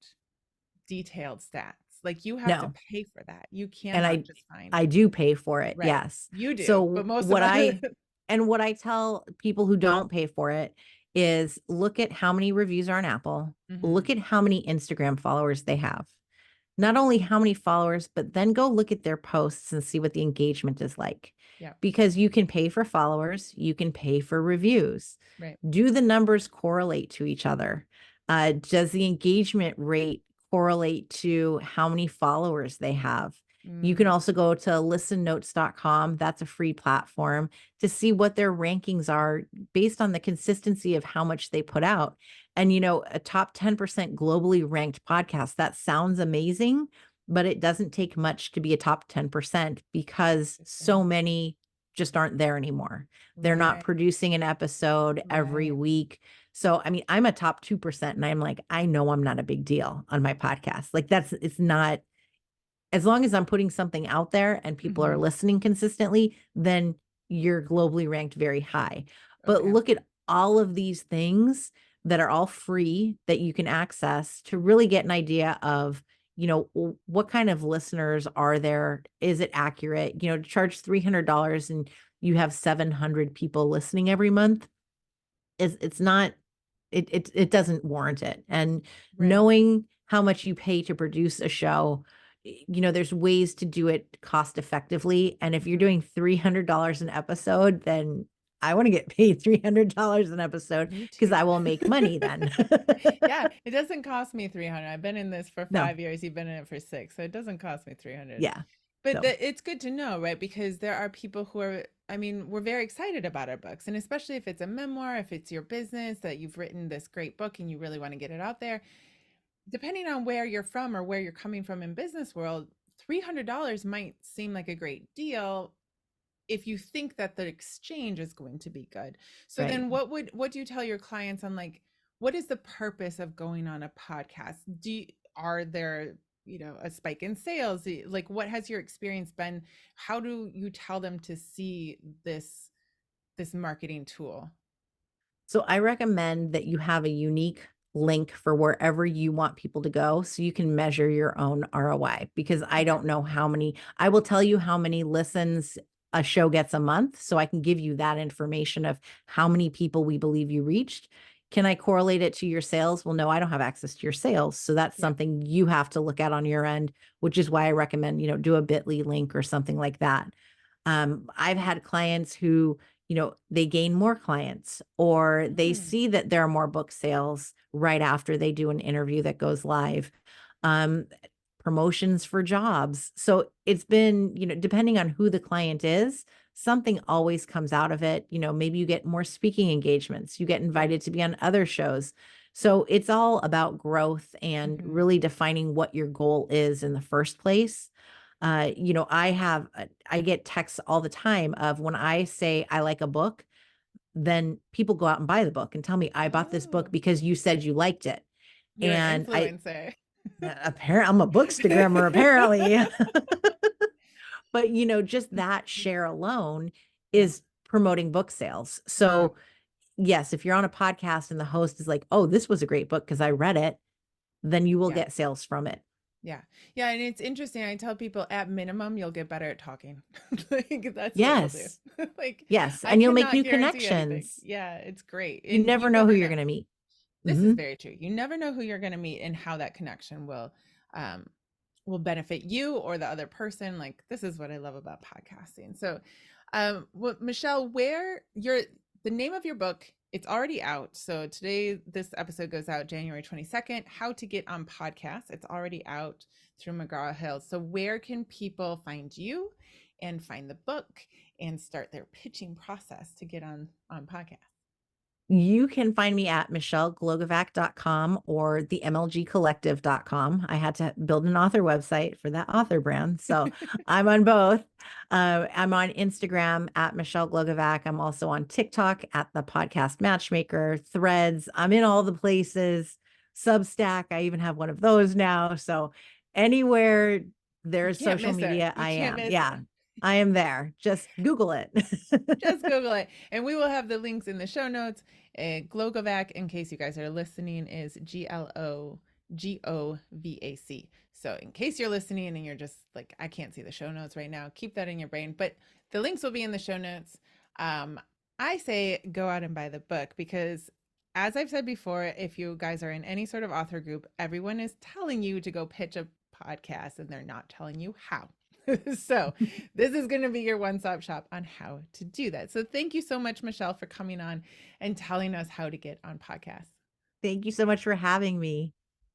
detailed stats. Like, you have to No. pay for that. You And cannot just find, I do pay for it. right. Yes. You do, So but most of us, what I tell people who don't pay for it is look at how many reviews are on Apple, hmm, look at how many Instagram followers they have. Not only how many followers, but then go look at their posts and see what the engagement is like. yeah, Because you can pay for followers, you can pay for reviews. right. Do the numbers correlate to each other? Does the engagement rate correlate to how many followers they have? You can Mm, also go to listennotes.com. That's a free platform to see what their rankings are based on the consistency of how much they put out. And, a top 10% globally ranked podcast, that sounds amazing, but it doesn't take much to be a top 10% because so interesting. many just aren't there anymore. They're not Right, producing an episode every right. week. So, I mean, I'm a top 2%, and I'm like, I know I'm not a big deal on my podcast. Like, it's not, as long as I'm putting something out there and people are Hmm. listening consistently, then you're globally ranked very high. But Okay. look at all of these things that are all free that you can access to really get an idea of, what kind of listeners are there? Is it accurate? To charge $300 and you have 700 people listening every month is it's not it doesn't warrant it. And Right. knowing how much you pay to produce a show, there's ways to do it cost effectively. And if you're Mhm. doing $300 an episode, then I want to get paid $300 an episode Me because I too. will make money then. Yeah, it doesn't cost me 300. I've been in this for No. 5 years. You've been in it for 6, so it doesn't cost me 300. Yeah. But So it's good to know, right? Because there are people who are, I mean, we're very excited about our books, and especially if it's a memoir, if it's your business that you've written this great book and you really want to get it out there. Depending on where you're from or where you're coming from in business world, $300 might seem like a great deal if you think that the exchange is going to be good. So right. then what do you tell your clients on, like, what is the purpose of going on a podcast? Are there, a spike in sales? Like, what has your experience been? How do you tell them to see this marketing tool? So I recommend that you have a unique link for wherever you want people to go so you can measure your own ROI, because I Okay. don't know I will tell you how many listens a show gets a month. So I can give you that information of how many people we believe you reached. Can I correlate it to your sales? Well, no, I don't have access to your sales. So that's Yeah. something you have to look at on your end, which is why I recommend, do a bit.ly link or something like that. I've had clients who, they gain more clients or they Mm, see that there are more book sales right after they do an interview that goes live. Um, Promotions for jobs. So it's been, depending on who the client is, something always comes out of it. Maybe you get more speaking engagements, you get right. invited to be on other shows. So it's all about growth and Hmm. really defining what your goal is in the first place. I get texts all the time of when I say I like a book, then people go out and buy the book and tell me I bought this book Oh, because you said you liked it. you're an And influencer. apparently I'm a bookstagrammer apparently. But just that share alone Yeah. is promoting book sales. Mm, So yes, if you're on a podcast and the host is like, "Oh, this was a great book because I read it," then you will yeah. get sales from it. Yeah. Yeah, and it's interesting. I tell people at minimum you'll get better at talking. Like, that's what you'll do. Yes. Like, Yes, I and you'll make cannot new guarantee anything. connections. Yeah, it's great. You And you never know who never you're know. gonna meet. This is Mhm. very true. You never know who you're going to meet and how that connection um will benefit you or the other person. Like, this is what I love about podcasting. So, Michelle, where your the name of your book, it's already out. So today, this episode goes out January 22nd. How to Get on Podcasts. It's already out through McGraw-Hill. So where can people find you and find the book and start their pitching process to get on podcasts? You can find me at michelleglogovac.com or the mlgcollective.com. I had to build an author website for that author brand. So I'm on both. I'm on Instagram at Michelle Glogovac. I'm also on TikTok at the podcast matchmaker, Threads. I'm in all the places. Substack. I even have one of those now. So anywhere You There's can't social miss her. media. You I can't am. miss her. Yeah, I am there. Just Google it. Just Google it. And we will have the links in the show notes. Glogovac, in case you guys are listening, is Glogovac. So, in case you're listening and you're just like, I can't see the show notes right now, keep that in your brain. But the links will be in the show notes. Um, I say go out and buy the book because, as I've said before, if you guys are in any sort of author group, everyone is telling you to go pitch a podcast and they're not telling you how. So, this is going to be your one stop shop on how to do that. So, thank you so much, Michelle, for coming on and telling us how to get on podcasts. Thank you so much for having me.